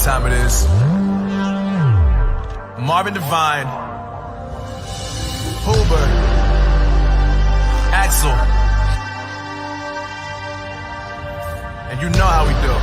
time it is. Marvin Devine, Huber, Axel, and you know how we do.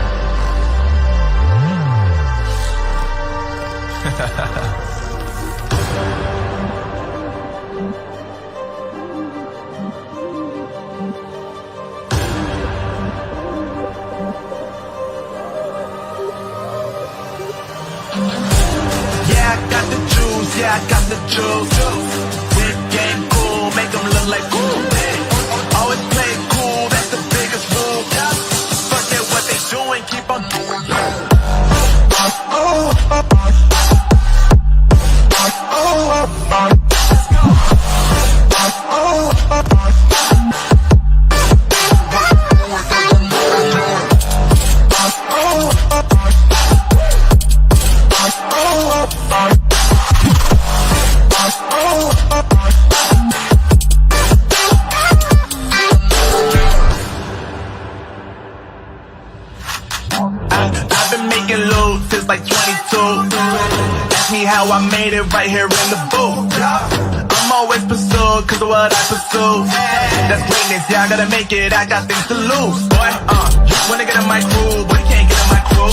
Yeah, I got the juice. Whip game cool, make them look like cool. Always play it cool, that's the biggest rule. Fuck it, what they doing, keep on doing. I've been making loot since like 22. Ask me how I made it right here in the booth. I'm always pursued cause of what I pursue. That's greatness, yeah, I gotta make it, I got things to lose. Boy, wanna get in my crew, but you can't get in my crew.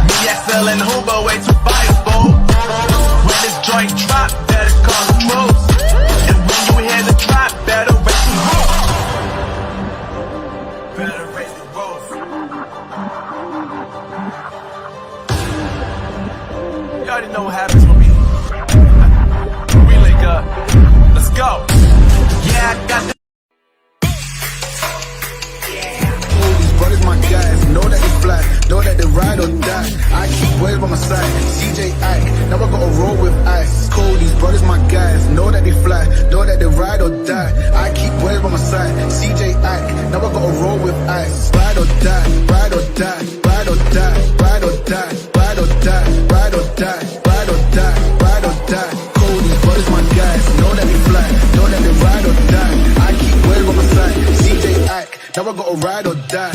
Me, XL and Huber, way too fireable. When this joint drop, better call the troops. And when you hear the drop, better raise the roof. Better raise the roof. You already know what happens when we link up. Let's go. Yeah, I got the. All these brothers, my guys, know that they fly, know that they ride or die. I keep waves by my side. CJ Ike, now I gotta roll with ice. Cold, these brothers, my guys, know that they fly, know that they ride or die. I keep waves by my side. CJ Ike, now I gotta roll with ice. Ride or die, ride or die, ride or die, ride or die, ride or die, ride or die, ride or die, ride or die. Cold, these brothers, my guys, know that they fly, know that they ride or die. I keep waves by my side. CJ Ike, now I gotta ride or die.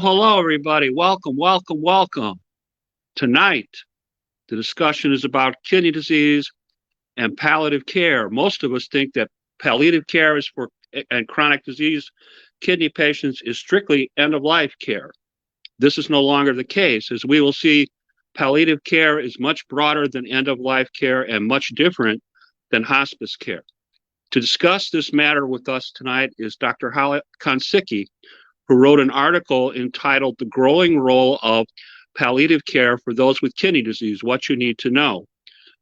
Hello, everybody. Welcome. Tonight, the discussion is about kidney disease and palliative care. Most of us think that palliative care is for and chronic disease kidney patients is strictly end-of-life care. This is no longer the case. As we will see, palliative care is much broader than end-of-life care and much different than hospice care. To discuss this matter with us tonight is Dr. Holly Koncicki, who wrote an article entitled "The Growing Role of Palliative Care for Those with Kidney Disease, What You Need to Know."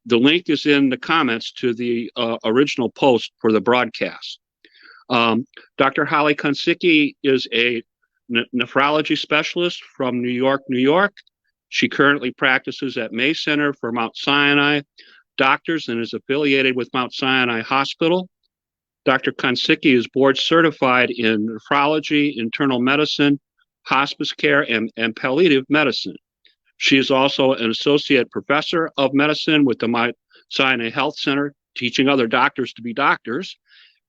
The link is in the comments to the original post for the broadcast. Dr. Holly Koncicki is a nephrology specialist from New York, She currently practices at May Center for Mount Sinai Doctors and is affiliated with Mount Sinai Hospital. Dr. Koncicki is board certified in nephrology, internal medicine, hospice care, and palliative medicine. She is also an associate professor of medicine with the Mount Sinai Health Center, teaching other doctors to be doctors.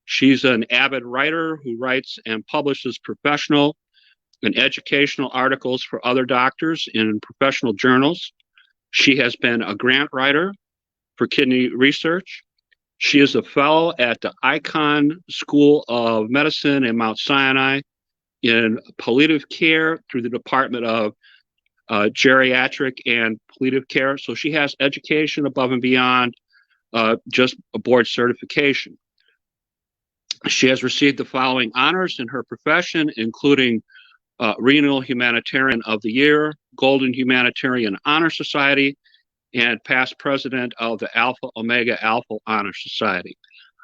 She's an avid writer who writes and publishes professional and educational articles for other doctors in professional journals. She has been a grant writer for kidney research. She is a fellow at the Icahn School of Medicine in Mount Sinai in palliative care through the Department of Geriatric and Palliative Care. So she has education above and beyond just a board certification. She has received the following honors in her profession, including Renal Humanitarian of the Year, Golden Humanitarian Honor Society, and past president of the Alpha Omega Alpha Honor Society.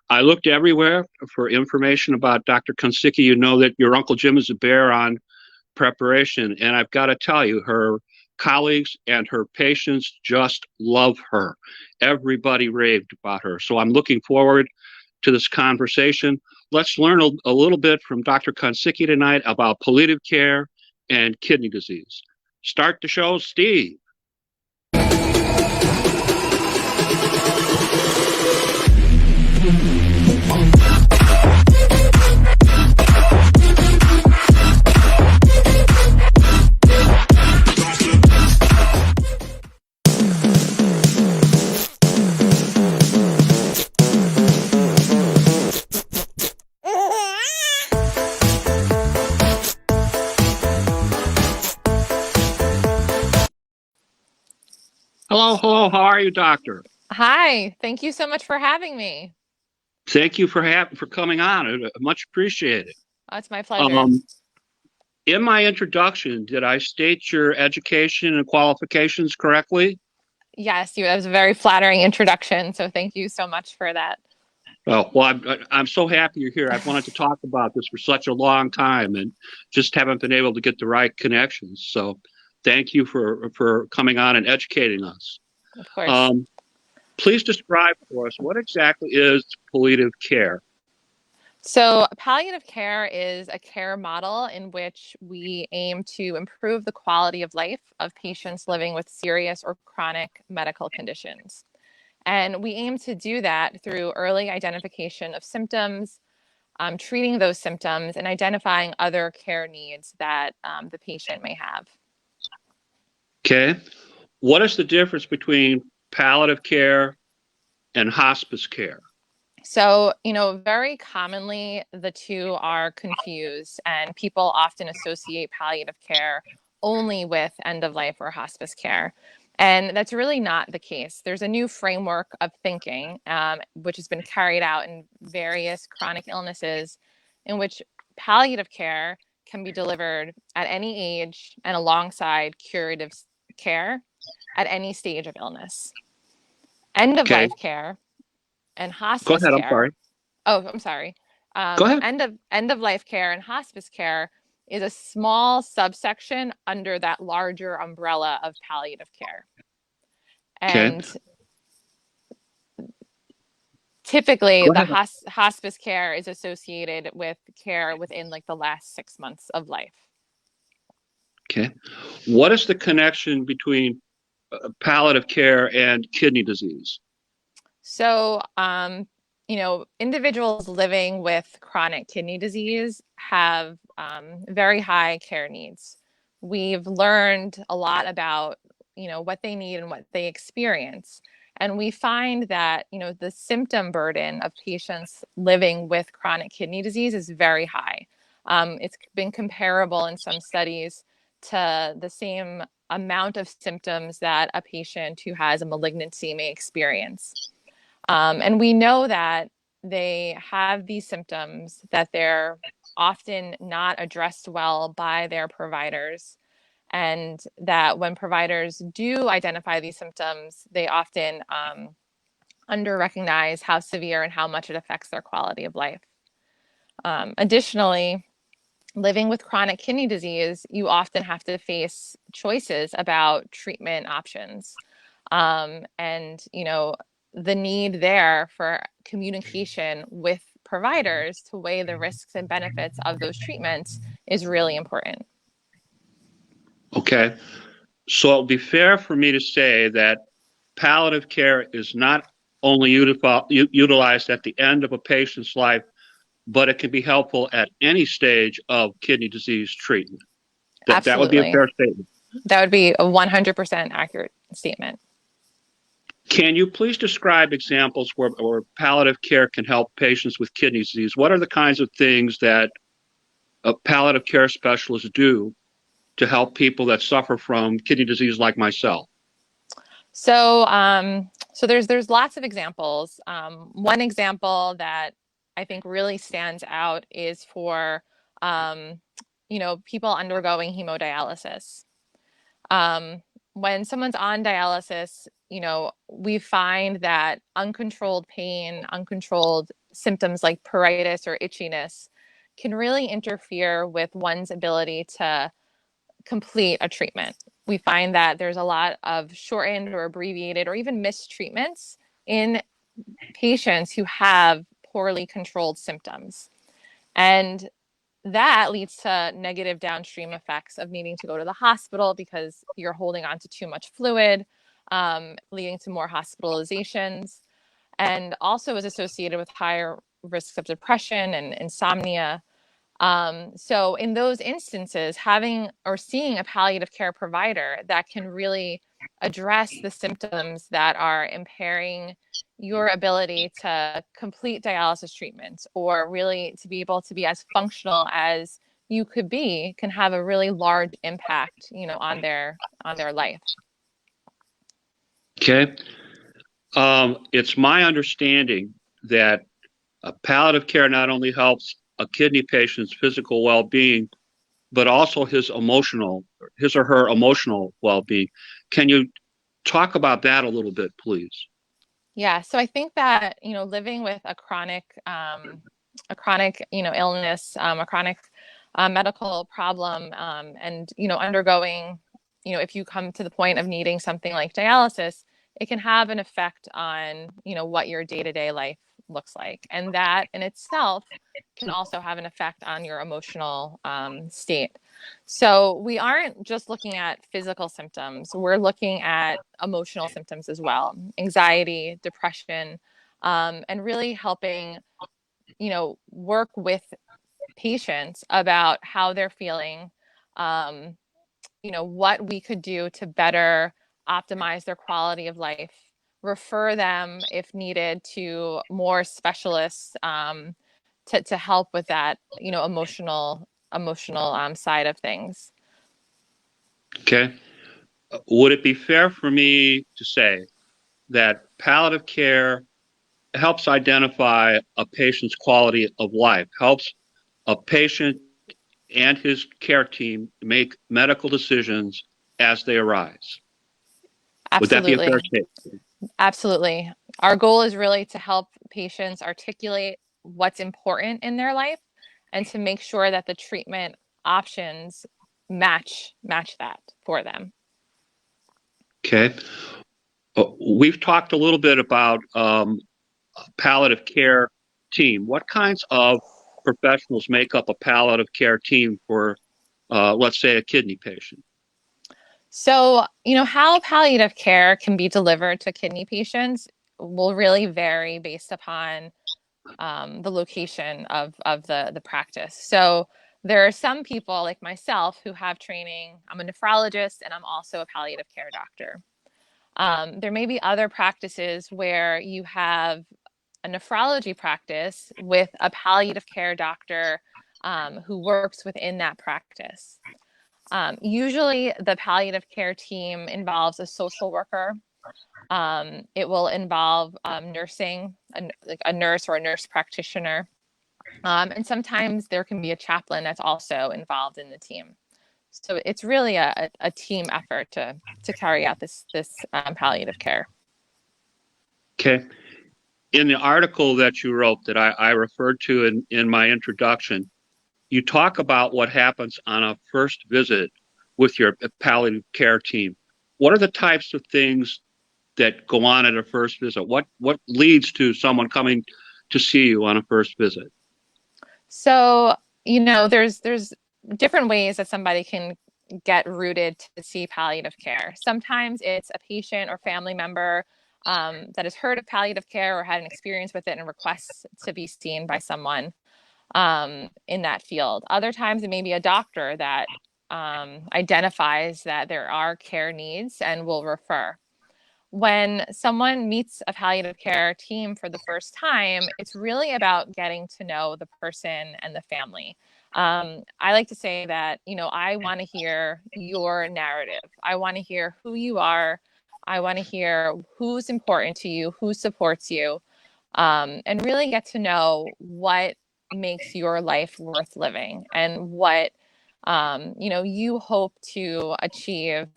I looked everywhere for information about Dr. Koncicki. You know that your Uncle Jim is a bear on preparation, and I've got to tell you, her colleagues and her patients just love her. Everybody raved about her. So I'm looking forward to this conversation. Let's learn a little bit from Dr. Koncicki tonight about palliative care and kidney disease. Start the show, Steve. Hello. How are you, doctor? Hi. Thank you so much for having me. Thank you for coming on. Much appreciated. Oh, it's my pleasure. In my introduction, did I state your education and qualifications correctly? Yes, that was a very flattering introduction. So thank you so much for that. Oh, well, I'm so happy you're here. I've wanted to talk about this for such a long time and just haven't been able to get the right connections. So thank you for coming on and educating us. Of course. Please describe for us what exactly is palliative care. So palliative care is a care model in which we aim to improve the quality of life of patients living with serious or chronic medical conditions. And we aim to do that through early identification of symptoms, treating those symptoms, and identifying other care needs that the patient may have. Okay. What is the difference between palliative care and hospice care? So, very commonly the two are confused, and people often associate palliative care only with end of life or hospice care. And that's really not the case. There's a new framework of thinking, which has been carried out in various chronic illnesses, in which palliative care can be delivered at any age and alongside curative care at any stage of illness. End of life care and hospice care. Go ahead, I'm sorry. Oh, I'm sorry. Go ahead. End of life care and hospice care is a small subsection under that larger umbrella of palliative care. And typically the hospice care is associated with care within like the last 6 months of life. Okay. What is the connection between palliative care and kidney disease? So, individuals living with chronic kidney disease have very high care needs. We've learned a lot about, what they need and what they experience. And we find that, the symptom burden of patients living with chronic kidney disease is very high. It's been comparable in some studies to the same amount of symptoms that a patient who has a malignancy may experience. And we know that they have these symptoms, that they're often not addressed well by their providers, and that when providers do identify these symptoms, they often under-recognize how severe and how much it affects their quality of life. Additionally, living with chronic kidney disease, you often have to face choices about treatment options. And, the need there for communication with providers to weigh the risks and benefits of those treatments is really important. Okay. So it'll be fair for me to say that palliative care is not only utilized at the end of a patient's life, but it can be helpful at any stage of kidney disease treatment. That would be a Absolutely. fair statement. That would be a 100% accurate statement. Can you please describe examples where palliative care can help patients with kidney disease? What are the kinds of things that palliative care specialists do to help people that suffer from kidney disease like myself? So, there's lots of examples. One example that I think really stands out is for, people undergoing hemodialysis. When someone's on dialysis, we find that uncontrolled pain, uncontrolled symptoms like pruritus or itchiness can really interfere with one's ability to complete a treatment. We find that there's a lot of shortened or abbreviated or even missed treatments in patients who have poorly controlled symptoms. And that leads to negative downstream effects of needing to go to the hospital because you're holding on to too much fluid, leading to more hospitalizations, and also is associated with higher risks of depression and insomnia. So in those instances, having or seeing a palliative care provider that can really address the symptoms that are impairing your ability to complete dialysis treatments or really to be able to be as functional as you could be can have a really large impact, on their life. Okay. It's my understanding that palliative care not only helps a kidney patient's physical well-being, but also his or her emotional well-being. Can you talk about that a little bit, please? Yeah, so I think that, living with a chronic illness, a chronic medical problem, and, undergoing, if you come to the point of needing something like dialysis, it can have an effect on, what your day-to-day life looks like. And that in itself can also have an effect on your emotional state. So we aren't just looking at physical symptoms, we're looking at emotional symptoms as well, anxiety, depression, and really helping, work with patients about how they're feeling, what we could do to better optimize their quality of life, refer them if needed to more specialists to help with that, emotional side of things. Okay. Would it be fair for me to say that palliative care helps identify a patient's quality of life, helps a patient and his care team make medical decisions as they arise? Would that be a fair statement? Absolutely. Our goal is really to help patients articulate what's important in their life and to make sure that the treatment options match that for them. Okay. We've talked a little bit about palliative care team. What kinds of professionals make up a palliative care team for, let's say, a kidney patient? So, how palliative care can be delivered to kidney patients will really vary based upon the location of the practice. So there are some people like myself who have training. I'm a nephrologist and I'm also a palliative care doctor. There may be other practices where you have a nephrology practice with a palliative care doctor who works within that practice. Usually the palliative care team involves a social worker. It will involve nursing, like a nurse or a nurse practitioner. And sometimes there can be a chaplain that's also involved in the team. So it's really a team effort to carry out this palliative care. Okay. In the article that you wrote that I referred to in my introduction, you talk about what happens on a first visit with your palliative care team. What are the types of things that go on at a first visit? What leads to someone coming to see you on a first visit? So, there's different ways that somebody can get rooted to see palliative care. Sometimes it's a patient or family member that has heard of palliative care or had an experience with it and requests to be seen by someone in that field. Other times it may be a doctor that identifies that there are care needs and will refer. When someone meets a palliative care team for the first time, it's really about getting to know the person and the family. I like to say that, I want to hear your narrative. I want to hear who you are. I want to hear who's important to you, who supports you, and really get to know what makes your life worth living and what, you hope to achieve,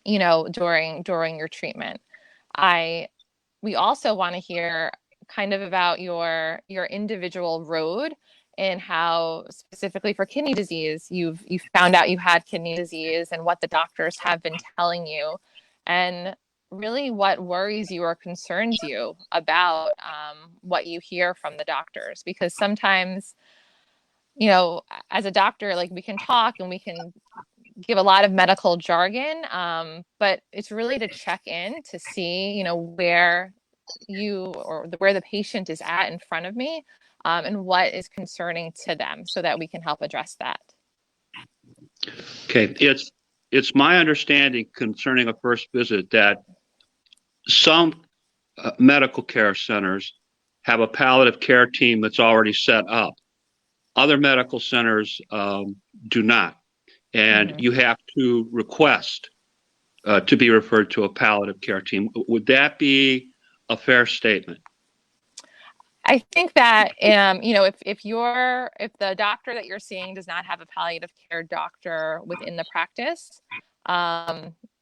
during your treatment. We also want to hear kind of about your individual road and how specifically for kidney disease, you found out you had kidney disease and what the doctors have been telling you, and really what worries you or concerns you about what you hear from the doctors. Because sometimes, as a doctor, like we can talk and we can give a lot of medical jargon, but it's really to check in to see, where where the patient is at in front of me, and what is concerning to them so that we can help address that. Okay, it's my understanding concerning a first visit that some medical care centers have a palliative care team that's already set up. Other medical centers do not. And you have to request to be referred to a palliative care team. Would that be a fair statement? I think that, if the doctor that you're seeing does not have a palliative care doctor within the practice,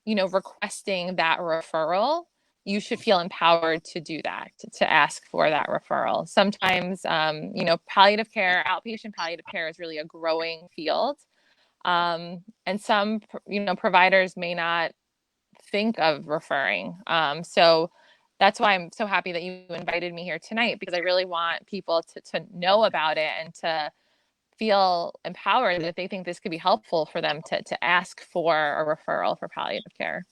requesting that referral, you should feel empowered to do that, to ask for that referral. Sometimes, palliative care, outpatient palliative care is really a growing field. And some, providers may not think of referring. So that's why I'm so happy that you invited me here tonight, because I really want people to know about it and to feel empowered that if they think this could be helpful for them to ask for a referral for palliative care.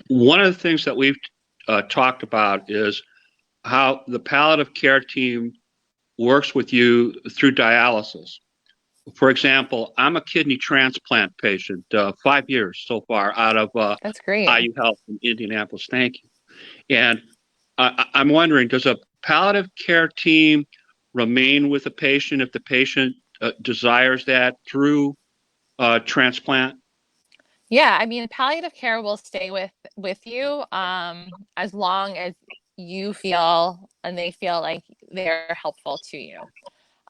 One of the things that we've talked about is how the palliative care team works with you through dialysis. For example, I'm a kidney transplant patient, 5 years so far out of That's great. IU Health in Indianapolis. Thank you. And I'm wondering, does a palliative care team remain with the patient if the patient desires that through transplant? Yeah, I mean, palliative care will stay with you as long as you feel and they feel like they're helpful to you.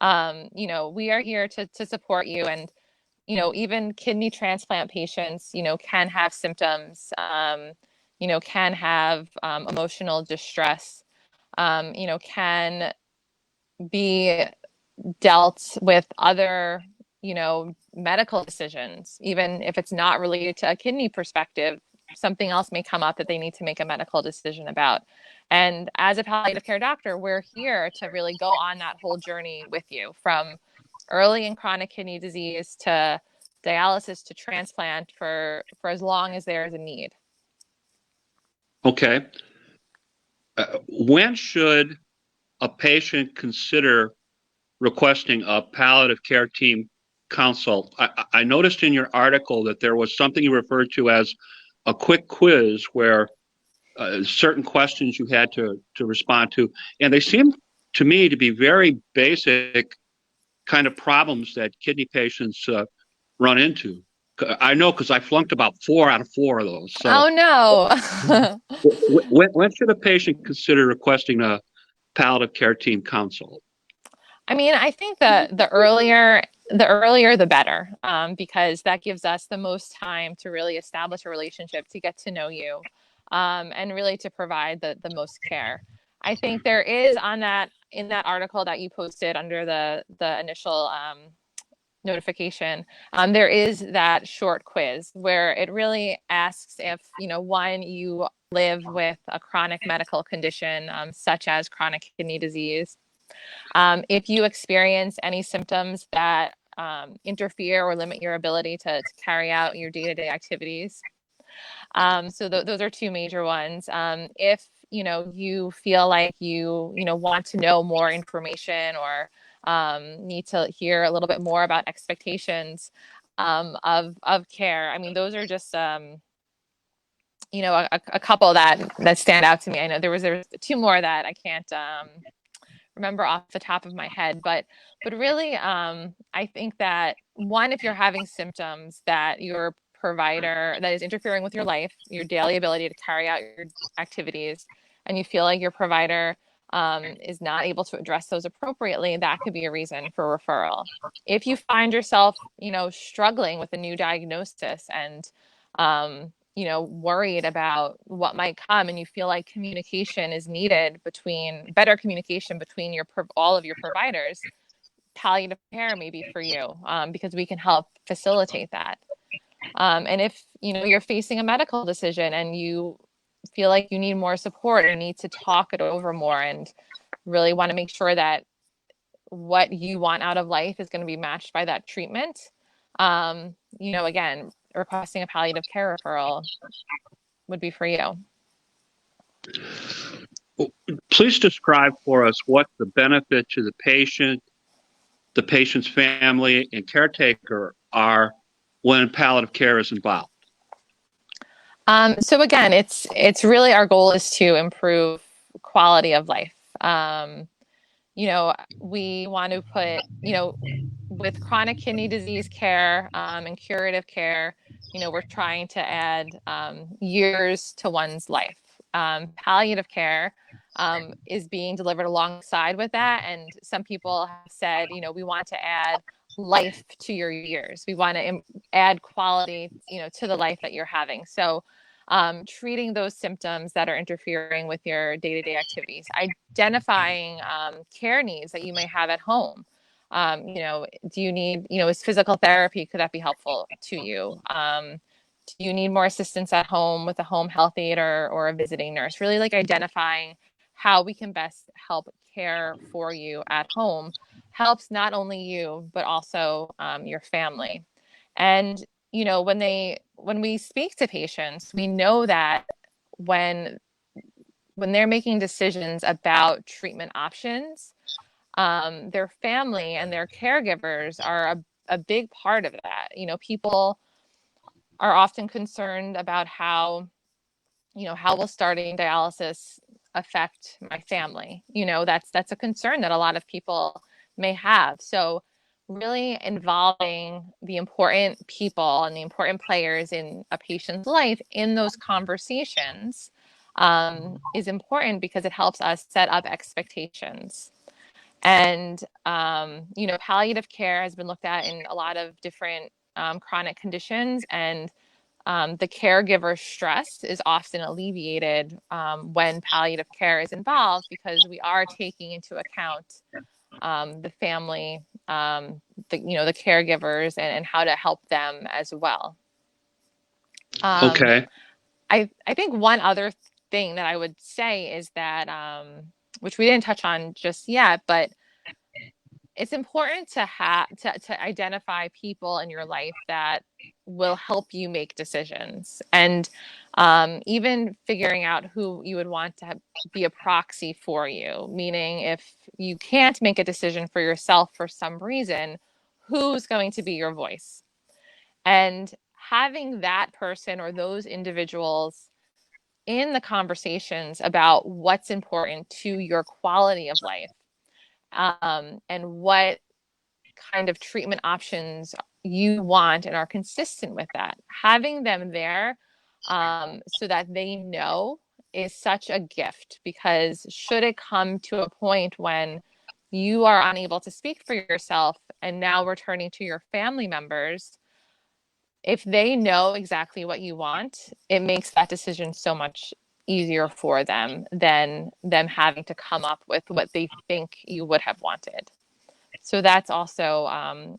We are here to support you, and even kidney transplant patients, can have symptoms, can have emotional distress, can be dealt with other, medical decisions. Even if it's not related to a kidney perspective, something else may come up that they need to make a medical decision about. And as a palliative care doctor, we're here to really go on that whole journey with you, from early and chronic kidney disease to dialysis to transplant, for as long as there is a need. Okay. When should a patient consider requesting a palliative care team consult? I noticed in your article that there was something you referred to as a quick quiz where certain questions you had to respond to, and they seem to me to be very basic kind of problems that kidney patients run into. I know, because I flunked about 4 out of 4 of those. So, oh no. when should a patient consider requesting a palliative care team consult? I mean, I think that the earlier the better, because that gives us the most time to really establish a relationship, to get to know you, and really to provide the most care. I think there is in that article that you posted under the initial notification, there is that short quiz where it really asks if, one, you live with a chronic medical condition, such as chronic kidney disease, if you experience any symptoms that interfere or limit your ability to carry out your day-to-day activities. So those are two major ones. If you feel like you want to know more information or need to hear a little bit more about expectations of care. I mean, those are just a couple that stand out to me. I know there was two more that I can't remember off the top of my head, but really, I think that one, if you're having symptoms that your provider that is interfering with your life, your daily ability to carry out your activities, and you feel like your provider is not able to address those appropriately, that could be a reason for referral. If you find yourself, struggling with a new diagnosis and, worried about what might come, and you feel like communication is needed better communication between all of your providers, palliative care may be for you, because we can help facilitate that. And if, you're facing a medical decision and you feel like you need more support or need to talk it over more and really want to make sure that what you want out of life is going to be matched by that treatment, again, requesting a palliative care referral would be for you. Please describe for us what the benefit to the patient, the patient's family, and caretaker are when palliative care is involved. So again, it's really, our goal is to improve quality of life. We want to put, with chronic kidney disease care and curative care, we're trying to add years to one's life. Palliative care is being delivered alongside with that. And some people have said, we want to add life to your years. We want to add quality, to the life that you're having. So treating those symptoms that are interfering with your day-to-day activities, identifying care needs that you may have at home. Do you need, is physical therapy, could that be helpful to you? Do you need more assistance at home with a home health aide or a visiting nurse? Really identifying how we can best help care for you at home helps not only you, but also your family. And, when we speak to patients, we know that when they're making decisions about treatment options, their family and their caregivers are a big part of that. People are often concerned about how will starting dialysis affect my family? That's a concern that a lot of people may have. So really involving the important people and the important players in a patient's life in those conversations is important, because it helps us set up expectations. And, palliative care has been looked at in a lot of different chronic conditions, and the caregiver stress is often alleviated when palliative care is involved, because we are taking into account the family, the caregivers, and how to help them as well. Okay. I think one other thing that I would say is that, which we didn't touch on just yet, but it's important to identify people in your life that will help you make decisions, and even figuring out who you would want to be a proxy for you. Meaning, if you can't make a decision for yourself for some reason, who's going to be your voice? And having that person or those individuals in the conversations about what's important to your quality of life, and what kind of treatment options you want and are consistent with that. Having them there so that they know is such a gift, because should it come to a point when you are unable to speak for yourself and now we're turning to your family members, if they know exactly what you want, it makes that decision so much easier for them than them having to come up with what they think you would have wanted. So that's also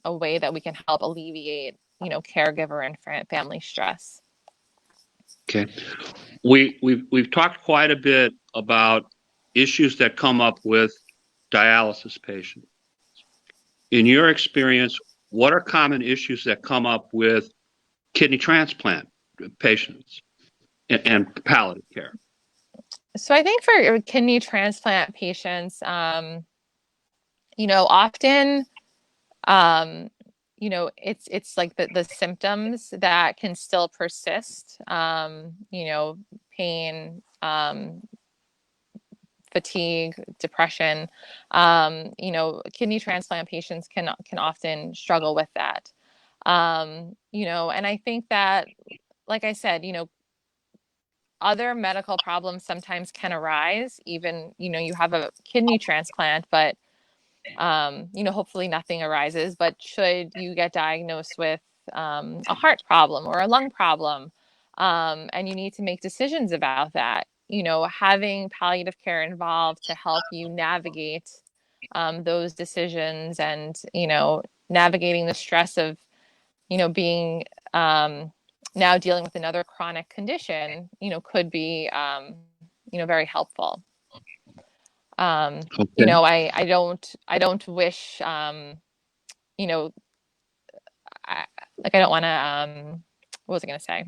a way that we can help alleviate, caregiver and family stress. Okay. We've talked quite a bit about issues that come up with dialysis patients. In your experience, what are common issues that come up with kidney transplant patients and palliative care? So I think for kidney transplant patients, often, it's like the symptoms that can still persist, pain, fatigue, depression. Kidney transplant patients can often struggle with that. And I think that, like I said, other medical problems sometimes can arise, even, you have a kidney transplant, but, hopefully nothing arises. But should you get diagnosed with a heart problem or a lung problem, and you need to make decisions about that, having palliative care involved to help you navigate those decisions and, navigating the stress of, being now dealing with another chronic condition, could be, very helpful. Okay. I don't wish, I don't want to, what was I going to say?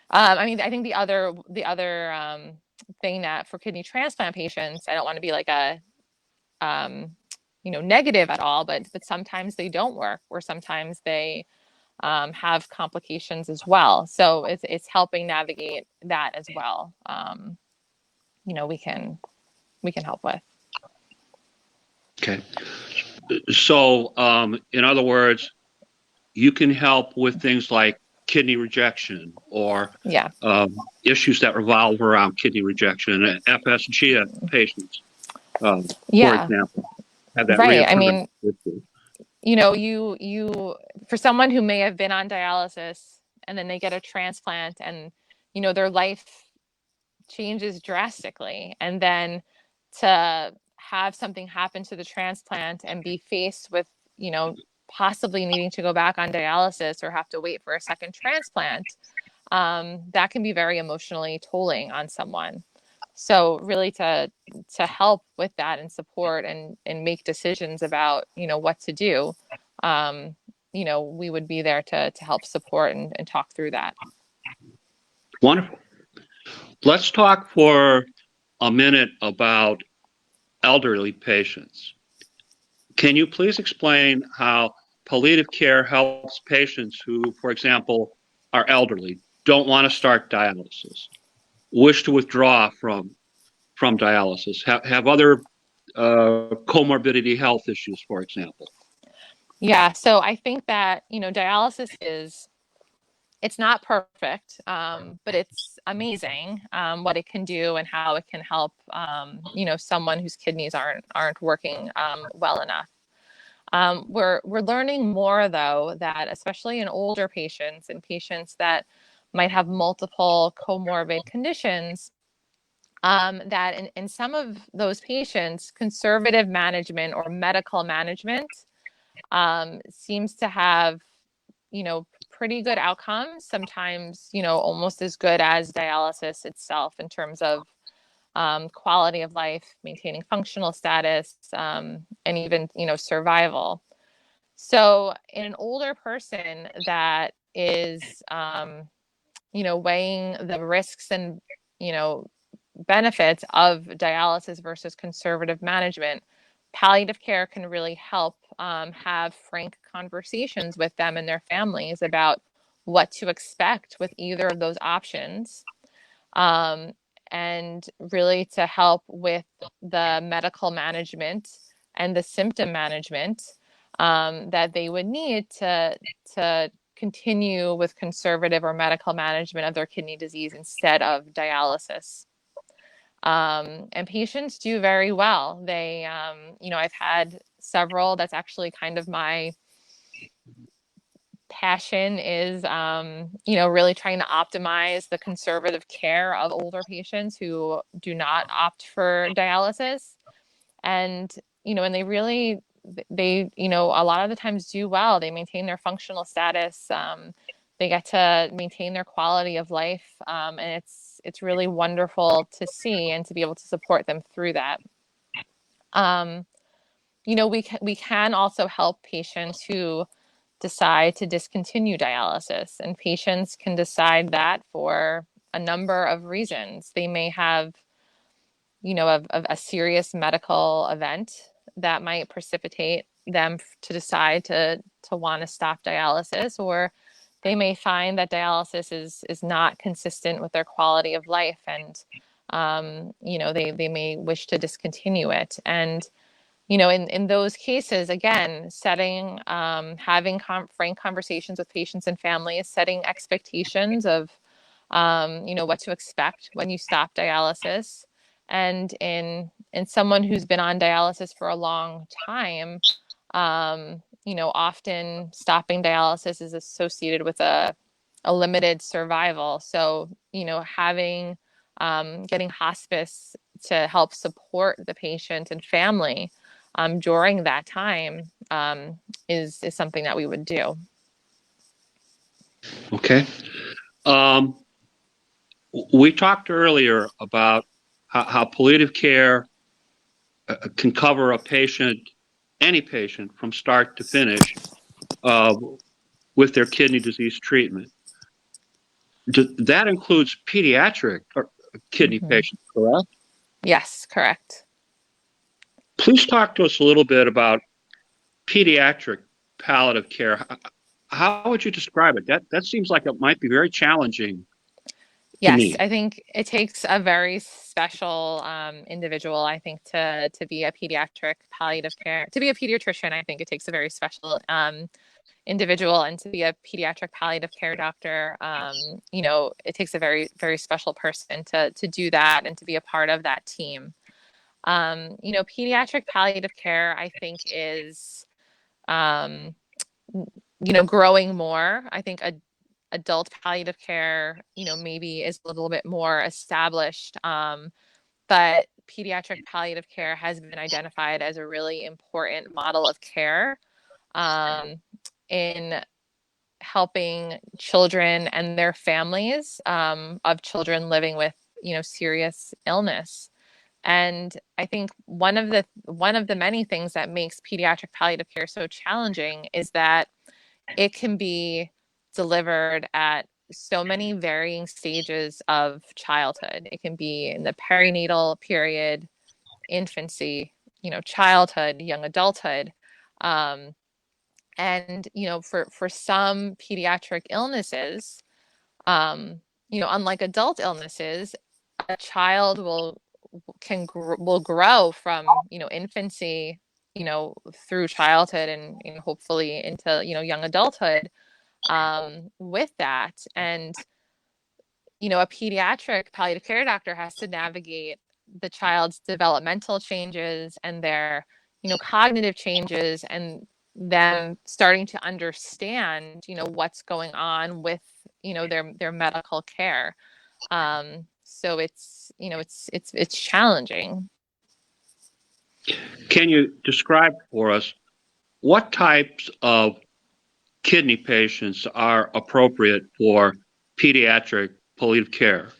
I think the other thing that for kidney transplant patients, I don't want to be like a, negative at all, but sometimes they don't work, or sometimes they have complications as well. So it's helping navigate that as well. We can help with. Okay. So, in other words, you can help with things like kidney rejection or issues that revolve around kidney rejection, FSGS patients, for example, have that right. reoccurring issue. You for someone who may have been on dialysis and then they get a transplant and, their life changes drastically, and then to have something happen to the transplant and be faced with, possibly needing to go back on dialysis or have to wait for a second transplant, that can be very emotionally tolling on someone. So really to help with that and support and make decisions about, what to do, we would be there to help support and talk through that. Wonderful. Let's talk for a minute about elderly patients. Can you please explain how palliative care helps patients who, for example, are elderly, don't want to start dialysis, wish to withdraw from dialysis, have other comorbidity health issues, for example? Yeah, so I think that, dialysis it's not perfect, but it's amazing what it can do and how it can help, someone whose kidneys aren't working well enough. We're learning more, though, that especially in older patients and patients that might have multiple comorbid conditions, that in some of those patients, conservative management or medical management seems to have, pretty good outcomes, sometimes, almost as good as dialysis itself in terms of quality of life, maintaining functional status, and even, survival. So in an older person that is, weighing the risks and, benefits of dialysis versus conservative management, palliative care can really help have frank conversations with them and their families about what to expect with either of those options, and really to help with the medical management and the symptom management that they would need to continue with conservative or medical management of their kidney disease instead of dialysis. And patients do very well. They, I've had several, that's actually kind of my passion is, really trying to optimize the conservative care of older patients who do not opt for dialysis. And, and a lot of the times do well. They maintain their functional status. They get to maintain their quality of life. And it's really wonderful to see and to be able to support them through that. We can also help patients who decide to discontinue dialysis, and patients can decide that for a number of reasons. They may have, a serious medical event that might precipitate them to decide to want to stop dialysis, or they may find that dialysis is not consistent with their quality of life, and they may wish to discontinue it. And in those cases, again, having frank conversations with patients and families, setting expectations of, what to expect when you stop dialysis. And in someone who's been on dialysis for a long time, often stopping dialysis is associated with a limited survival. So, getting hospice to help support the patient and family during that time is something that we would do. Okay. We talked earlier about how palliative care can cover any patient from start to finish with their kidney disease treatment. That includes pediatric kidney patients, correct? Yes, correct. Please talk to us a little bit about pediatric palliative care. How would you describe it? That seems like it might be very challenging. Yes, I think it takes a very special individual, I think, to be a pediatric palliative care. To be a pediatrician, I think it takes a very special individual, and to be a pediatric palliative care doctor, it takes a very, very special person to do that and to be a part of that team. Pediatric palliative care, I think, is, growing more. I think adult palliative care, maybe is a little bit more established, but pediatric palliative care has been identified as a really important model of care in helping children and their families of children living with, serious illness. And I think one of the many things that makes pediatric palliative care so challenging is that it can be delivered at so many varying stages of childhood. It can be in the perinatal period, infancy, childhood, young adulthood. And, for some pediatric illnesses, unlike adult illnesses, a child will grow from, infancy, through childhood and hopefully into, young adulthood with that. And, a pediatric palliative care doctor has to navigate the child's developmental changes and their, cognitive changes, and them starting to understand, what's going on with, their medical care. So it's challenging. Can you describe for us what types of kidney patients are appropriate for pediatric palliative care?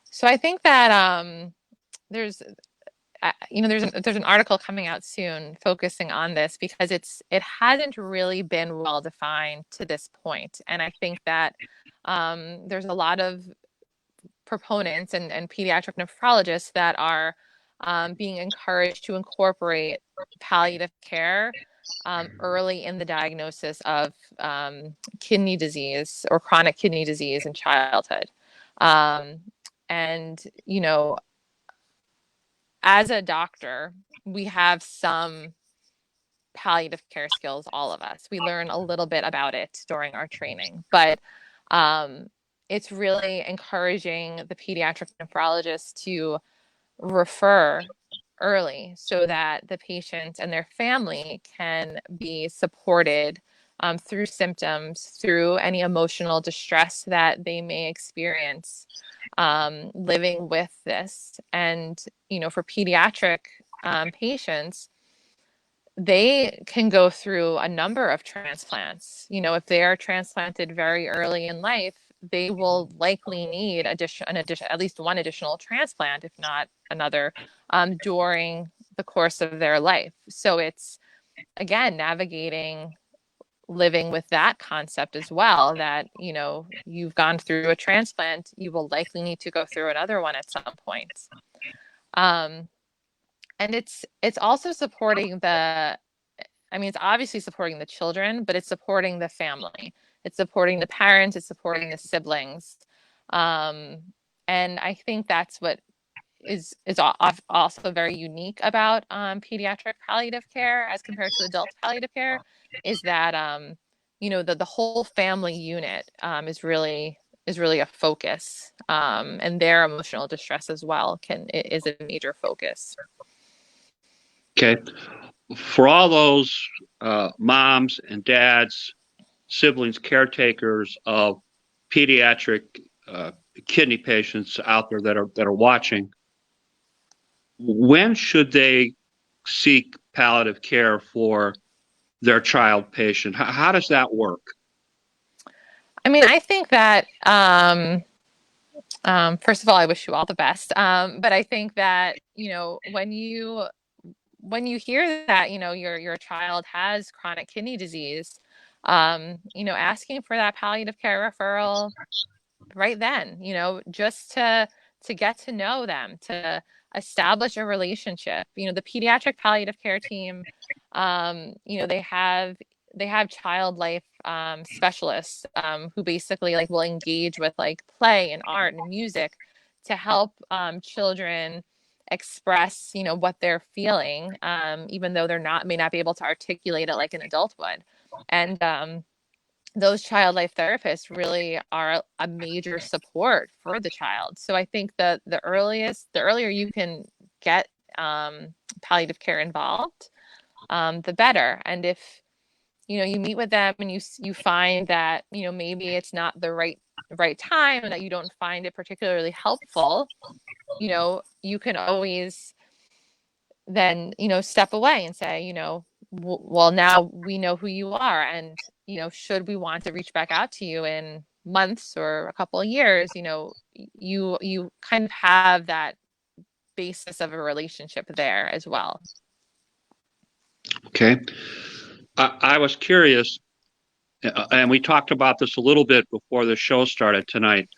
So I think that there's an article coming out soon focusing on this, because it hasn't really been well defined to this point. And I think that there's a lot of proponents and pediatric nephrologists that are being encouraged to incorporate palliative care early in the diagnosis of kidney disease or chronic kidney disease in childhood. And, as a doctor, we have some palliative care skills, all of us. We learn a little bit about it during our training, but it's really encouraging the pediatric nephrologist to refer early so that the patient and their family can be supported through symptoms, through any emotional distress that they may experience, living with this. And, for pediatric patients, they can go through a number of transplants. If they are transplanted very early in life, they will likely need at least one additional transplant, if not another, during the course of their life. So it's, again, navigating living with that concept as well, that, you've gone through a transplant, you will likely need to go through another one at some point. And it's also supporting it's obviously supporting the children, but it's supporting the family. It's supporting the parents, it's supporting the siblings. And I think that's what is also very unique about pediatric palliative care as compared to adult palliative care, is that the whole family unit is really a focus, and their emotional distress as well is a major focus. Okay. For all those moms and dads, siblings, caretakers of pediatric kidney patients out there that are watching, when should they seek palliative care for their child patient? How does that work? I think that first of all, I wish you all the best. But I think that when you hear that your child has chronic kidney disease, asking for that palliative care referral right then, just to get to know them, to establish a relationship. The pediatric palliative care team, they have child life specialists who basically will engage with play and art and music to help children express what they're feeling, even though may not be able to articulate it like an adult would. And those child life therapists really are a major support for the child. So I think that the earlier you can get palliative care involved, the better. And if you meet with them and you find that maybe it's not the right time, and that you don't find it particularly helpful, you can always then step away and say, well, now we know who you are, and should we want to reach back out to you in months or a couple of years, you kind of have that basis of a relationship there as well. Okay. I was curious, and we talked about this a little bit before the show started tonight.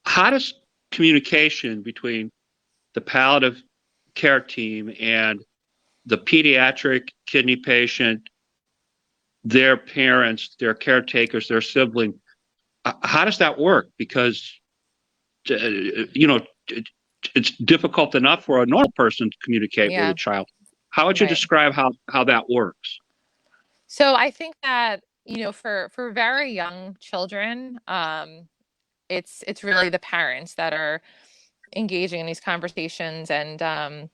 How does communication between the palliative care team and the pediatric kidney patient, their parents, their caretakers, their sibling, how does that work? Because, it's difficult enough for a normal person to communicate with a child. How would you describe how that works? So I think that, for very young children, it's really the parents that are engaging in these conversations and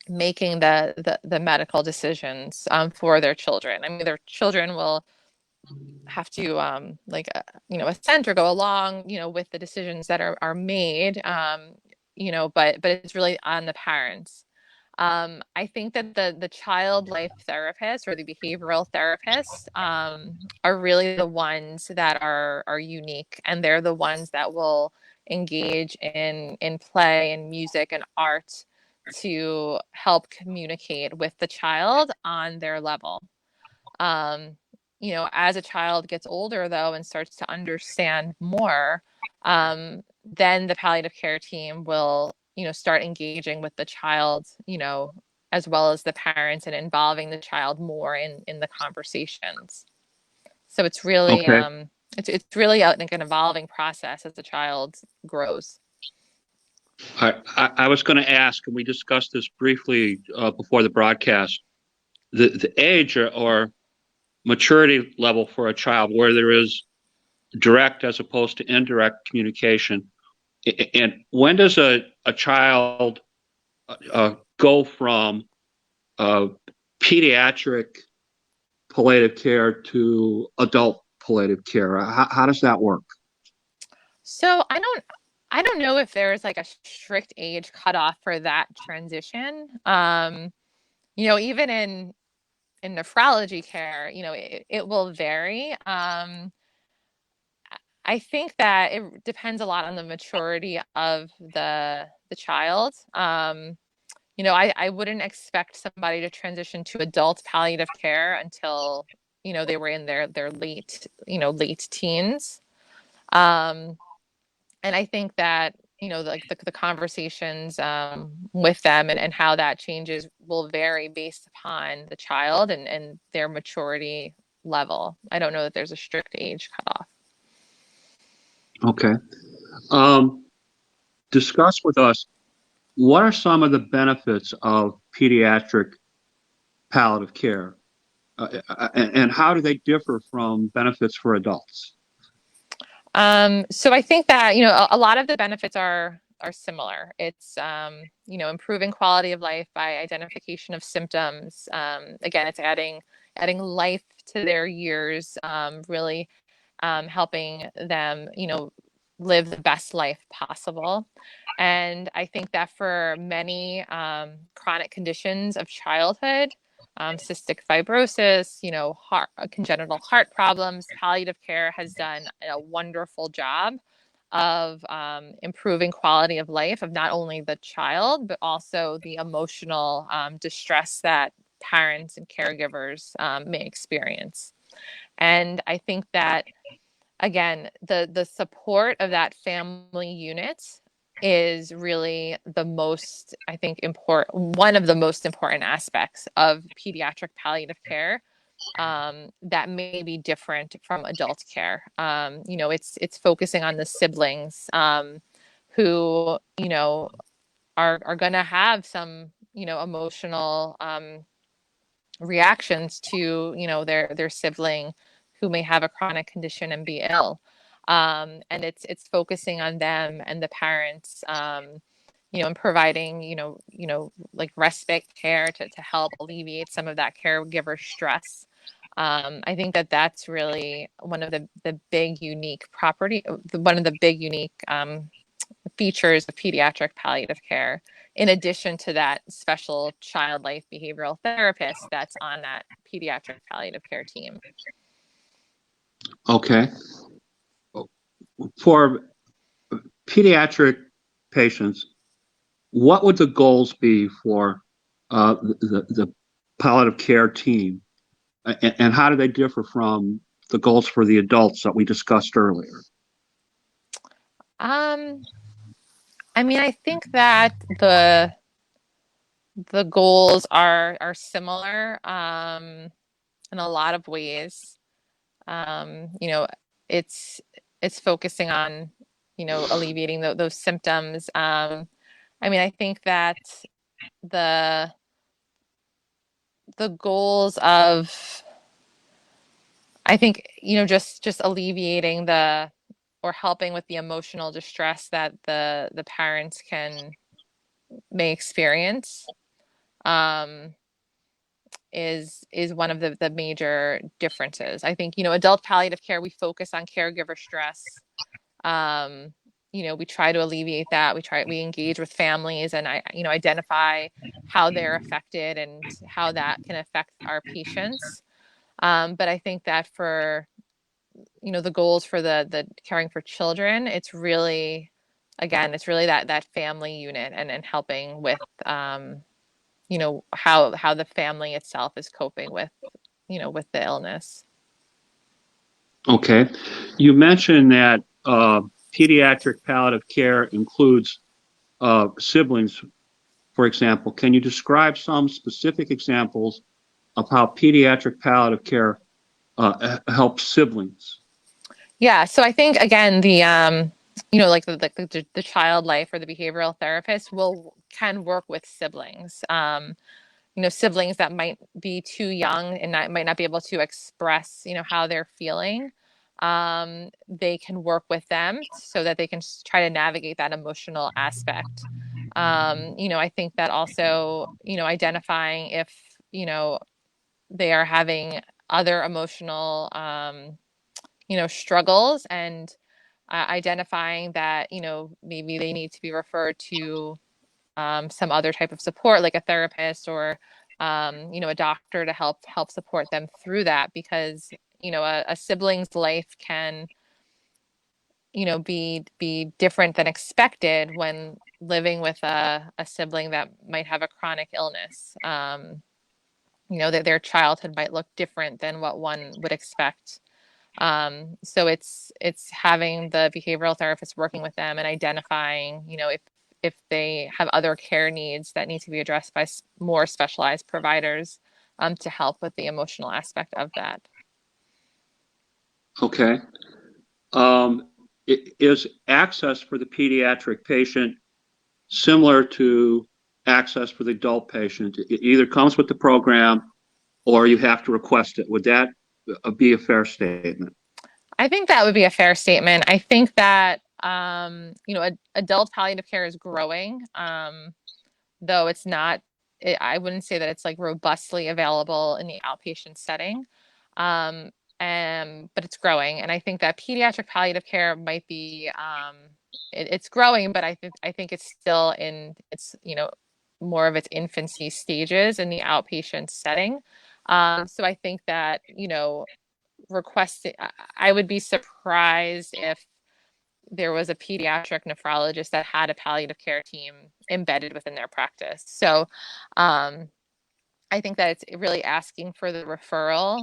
making the medical decisions for their children. Their children will have to assent or go along, with the decisions that are made, but it's really on the parents. I think that the child life therapists or the behavioral therapists are really the ones that are unique, and they're the ones that will engage in play and music and art to help communicate with the child on their level. As a child gets older, though, and starts to understand more, then the palliative care team will, start engaging with the child, as well as the parents, and involving the child more in the conversations. So it's really, it's really an evolving process as the child grows. I was going to ask, and we discussed this briefly before the broadcast, the age or maturity level for a child where there is direct as opposed to indirect communication. And when does a child go from pediatric palliative care to adult palliative care? How does that work? So I don't know if there's like a strict age cutoff for that transition. Even in nephrology care, it will vary. I think that it depends a lot on the maturity of the child. I wouldn't expect somebody to transition to adult palliative care until, they were in their late teens. Um, and I think that, like the conversations with them and how that changes will vary based upon the child and their maturity level. I don't know that there's a strict age cutoff. Okay. Discuss with us, what are some of the benefits of pediatric palliative care, and how do they differ from benefits for adults? So I think that, a lot of the benefits are similar. It's, improving quality of life by identification of symptoms. Again, it's adding life to their years, really helping them, live the best life possible. And I think that for many chronic conditions of childhood, cystic fibrosis, congenital heart problems, palliative care has done a wonderful job of improving quality of life of not only the child, but also the emotional distress that parents and caregivers may experience. And I think that, again, the support of that family unit is really the most, I think, one of the most important aspects of pediatric palliative care that may be different from adult care. It's focusing on the siblings who, are going to have some, emotional reactions to, their sibling who may have a chronic condition and be ill. And it's focusing on them and the parents, and providing, like respite care to help alleviate some of that caregiver stress. I think that that's really one of the big unique one of the big unique features of pediatric palliative care, in addition to that special child life behavioral therapist that's on that pediatric palliative care team. Okay. For pediatric patients, what would the goals be for the palliative care team, and how do they differ from the goals for the adults that we discussed earlier? I think that the goals are similar in a lot of ways. It's focusing on, alleviating those symptoms. I think that the goals of, I think, just alleviating or helping with the emotional distress that the parents may experience is one of the major differences. I think, adult palliative care, we focus on caregiver stress. We try to alleviate that. We engage with families and identify how they're affected and how that can affect our patients. But I think that for, the goals for the caring for children, it's really that family unit and helping with, how the family itself is coping with, with the illness. Okay. You mentioned that pediatric palliative care includes siblings, for example. Can you describe some specific examples of how pediatric palliative care helps siblings? Yeah. So I think, again, the like the child life or the behavioral therapist can work with siblings. Siblings that might be too young and might not be able to express, how they're feeling. They can work with them so that they can try to navigate that emotional aspect. I think that also, identifying if, they are having other emotional, struggles, and identifying that, maybe they need to be referred to some other type of support, like a therapist or, a doctor to help support them through that, because, a sibling's life can, be different than expected when living with a sibling that might have a chronic illness. That their childhood might look different than what one would expect. So it's having the behavioral therapist working with them and identifying, if they have other care needs that need to be addressed by more specialized providers, to help with the emotional aspect of that. Okay. Is access for the pediatric patient similar to access for the adult patient? It either comes with the program or you have to request it. Would that be a fair statement? I think that would be a fair statement. I think that, adult palliative care is growing, though it's not, I wouldn't say that it's like robustly available in the outpatient setting. But it's growing. And I think that pediatric palliative care might be, it's growing, but I think it's still in its, more of its infancy stages in the outpatient setting. So I think that, I would be surprised if there was a pediatric nephrologist that had a palliative care team embedded within their practice. So I think that it's really asking for the referral.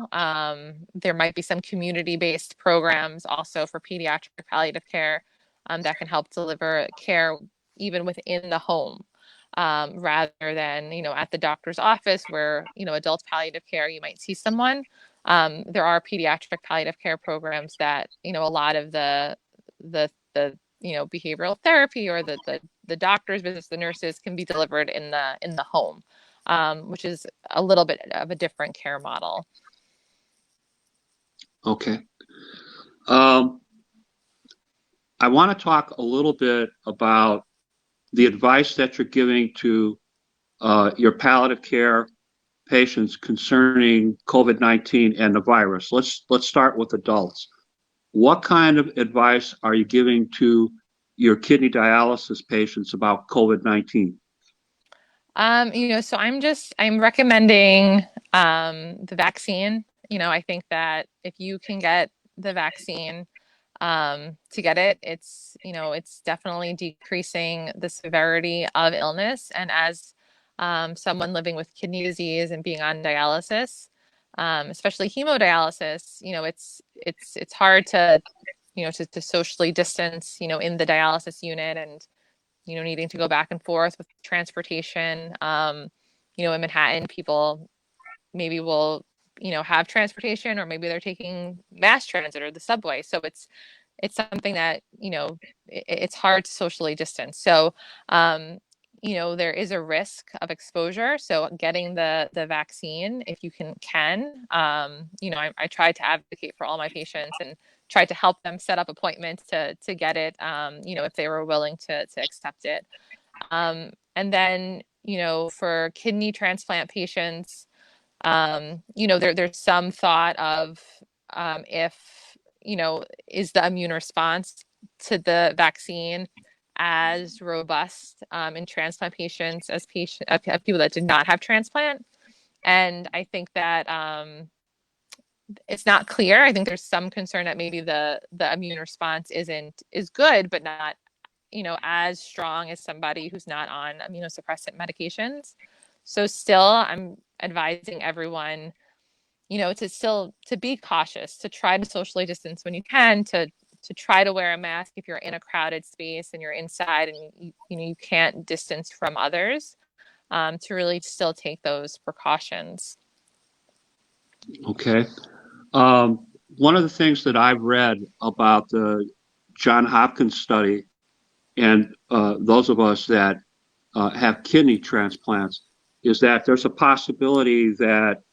There might be some community-based programs also for pediatric palliative care that can help deliver care even within the home, rather than, at the doctor's office where, adult palliative care, you might see someone. There are pediatric palliative care programs that, a lot of the behavioral therapy or the doctor's visits, the nurses, can be delivered in the home, which is a little bit of a different care model. Okay. I want to talk a little bit about the advice that you're giving to your palliative care patients concerning COVID-19 and the virus. Let's start with adults. What kind of advice are you giving to your kidney dialysis patients about COVID-19? So I'm recommending the vaccine. I think that if you can get the vaccine, to get it, it's definitely decreasing the severity of illness. And as someone living with kidney disease and being on dialysis, especially hemodialysis, it's hard to, to socially distance, in the dialysis unit, and, needing to go back and forth with transportation. In Manhattan, people maybe will, have transportation, or maybe they're taking mass transit or the subway. So it's something that, it's hard to socially distance. So, there is a risk of exposure. So getting the vaccine, if you can, I try to advocate for all my patients and try to help them set up appointments to get it, if they were willing to accept it. And then, for kidney transplant patients, there's some thought of, if, is the immune response to the vaccine as robust in transplant patients as people that did not have transplant. And I think that it's not clear. I think there's some concern that maybe the immune response is good, but not, as strong as somebody who's not on immunosuppressant medications. So still, I'm advising everyone, to be cautious, to try to socially distance when you can, to try to wear a mask if you're in a crowded space and you're inside and you can't distance from others, to really still take those precautions. Okay. One of the things that I've read about the Johns Hopkins study, and those of us that have kidney transplants, is that there's a possibility that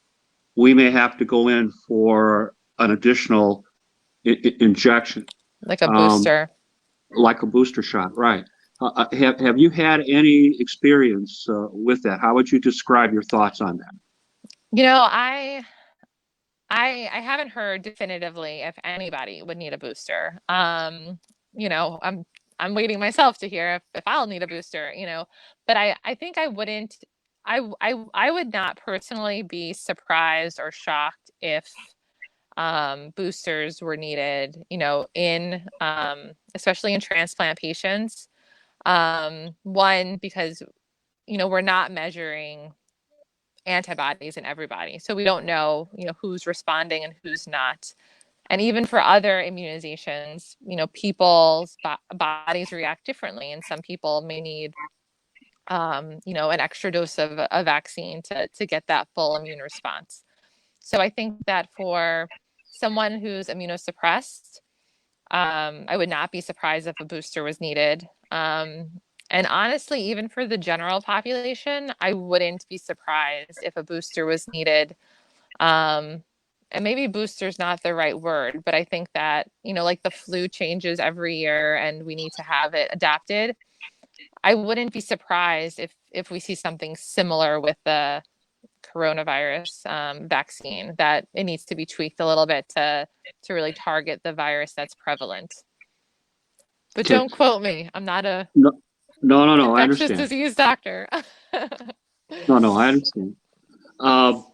we may have to go in for an additional injection. Like a booster. Like a booster shot, right. Have you had any experience with that? How would you describe your thoughts on that? I haven't heard definitively if anybody would need a booster. You know, I'm waiting myself to hear if I'll need a booster, you know, but I think I wouldn't, I would not personally be surprised or shocked if boosters were needed, you know, in especially in transplant patients. One, because, you know, we're not measuring antibodies in everybody. So we don't know, you know, who's responding and who's not. And even for other immunizations, you know, people's bodies react differently. And some people may need, you know, an extra dose of a vaccine to get that full immune response. So I think that for someone who's immunosuppressed, I would not be surprised if a booster was needed. And honestly, even for the general population, I wouldn't be surprised if a booster was needed. And maybe booster's not the right word, but I think that, you know, like the flu changes every year and we need to have it adapted. I wouldn't be surprised if we see something similar with the coronavirus vaccine, that it needs to be tweaked a little bit to really target the virus that's prevalent. But Okay. don't quote me. I'm not a No. I infectious understand. disease doctor. No, I understand. Um,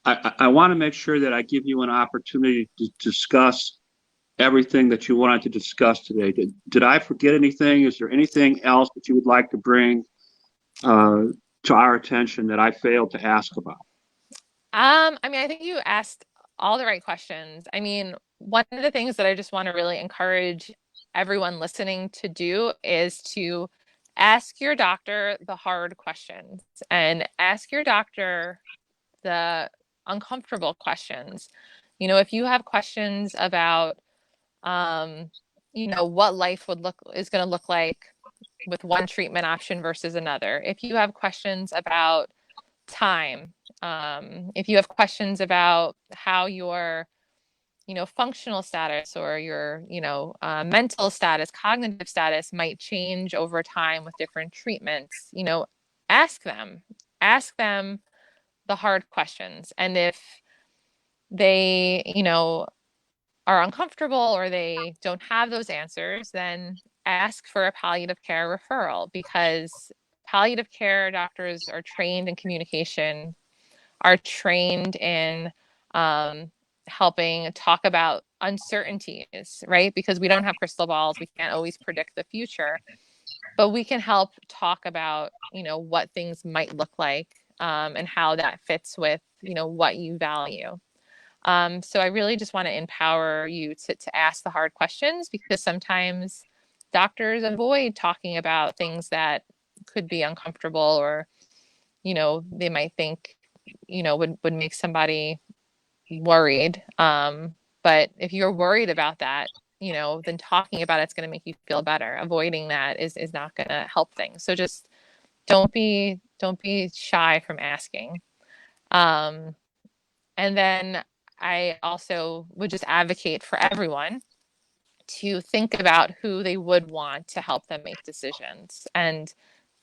I want to make sure that I give you an opportunity to discuss everything that you wanted to discuss today. Did I forget anything? Is there anything else that you would like to bring to our attention that I failed to ask about? I mean, I think you asked all the right questions. I mean, one of the things that I just want to really encourage everyone listening to do is to ask your doctor the hard questions and ask your doctor the uncomfortable questions. You know, if you have questions about, you know, what life is going to look like with one treatment option versus another, if you have questions about time, if you have questions about how your, you know, functional status or your, you know, mental status, cognitive status might change over time with different treatments, you know, ask them the hard questions. And if they, you know, are uncomfortable or they don't have those answers, then ask for a palliative care referral, because palliative care doctors are trained in communication, are trained in helping talk about uncertainties, right? Because we don't have crystal balls, we can't always predict the future, but we can help talk about, you know, what things might look like, and how that fits with, you know, what you value. So I really just want to empower you to ask the hard questions, because sometimes doctors avoid talking about things that could be uncomfortable, or, you know, they might think, you know, would make somebody worried. But if you're worried about that, you know, then talking about it's going to make you feel better. Avoiding that is not going to help things. So just don't be shy from asking. And then I also would just advocate for everyone to think about who they would want to help them make decisions, and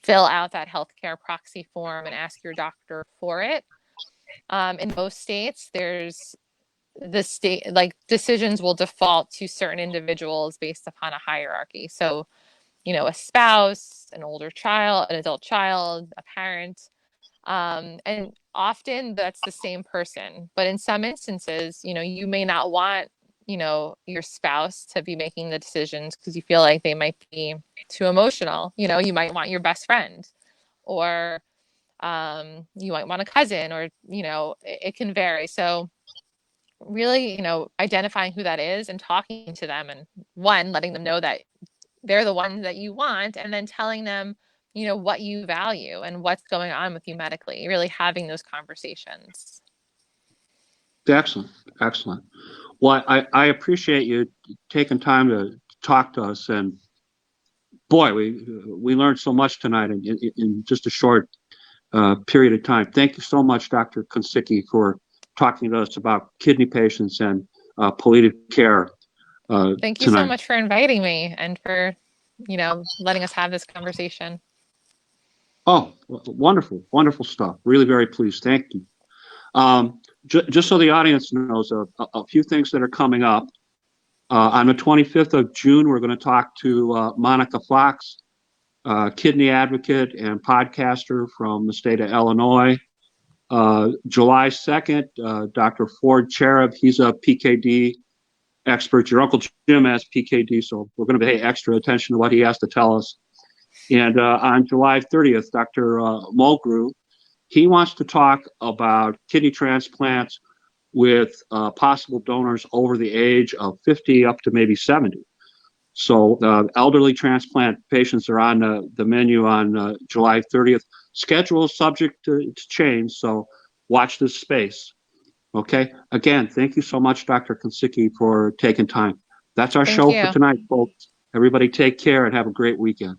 fill out that healthcare proxy form and ask your doctor for it. In most states, there's the state, like, decisions will default to certain individuals based upon a hierarchy. So, you know, a spouse, an older child, an adult child, a parent. And often that's the same person. But in some instances, you know, you may not want, you know, your spouse to be making the decisions because you feel like they might be too emotional. You know, you might want your best friend, or you might want a cousin, or, you know, it can vary. So really, you know, identifying who that is and talking to them, and one, letting them know that they're the one that you want, and then telling them, you know, what you value and what's going on with you medically, really having those conversations. Excellent. Well, I appreciate you taking time to talk to us, and boy, we learned so much tonight in just a short period of time. Thank you so much, Dr. Koncicki, for talking to us about kidney patients and palliative care Thank you so tonight. much for inviting me and for, you know, letting us have this conversation. Oh, wonderful stuff. Really very pleased. Thank you. just so the audience knows a few things that are coming up. On the 25th of June, we're going to talk to Monica Fox, kidney advocate and podcaster from the state of Illinois. July 2nd, Dr. Ford Cherub, he's a PKD expert. Your Uncle Jim has PKD, so we're going to pay extra attention to what he has to tell us. And on July 30th, Dr. Mulgrew, he wants to talk about kidney transplants with possible donors over the age of 50 up to maybe 70. So elderly transplant patients are on the menu on July 30th. Schedule is subject to change, so watch this space. Okay. Again, thank you so much, Dr. Koncicki, for taking time. That's our show for tonight, folks. Everybody take care and have a great weekend.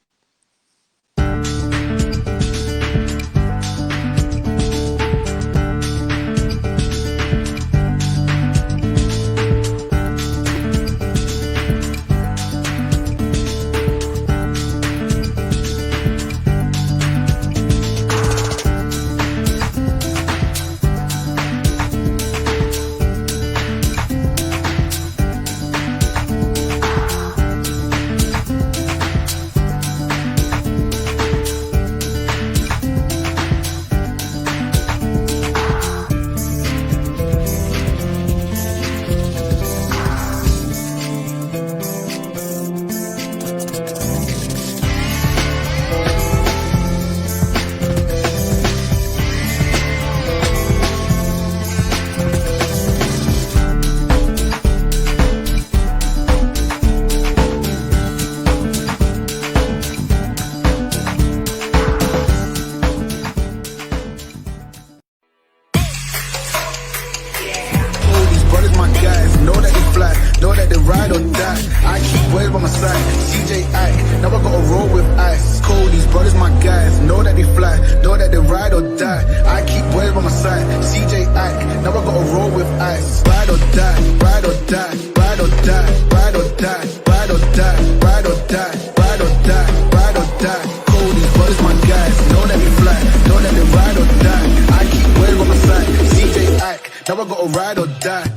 ride or die. I keep waves by my side. CJ Ike, now I gotta roll with ice. Cold, these brothers my guys. Know that they fly, know that they ride or die. I keep waves by my side. CJ Ike, now I gotta roll with ice. Ride or die, ride or die, ride or die, ride or die, ride or die, ride or die, ride or die, ride or die. Cold, these brothers my guys. Know that they fly, know that they ride or die. I keep waves by my side. CJ Ike, now I gotta ride or die.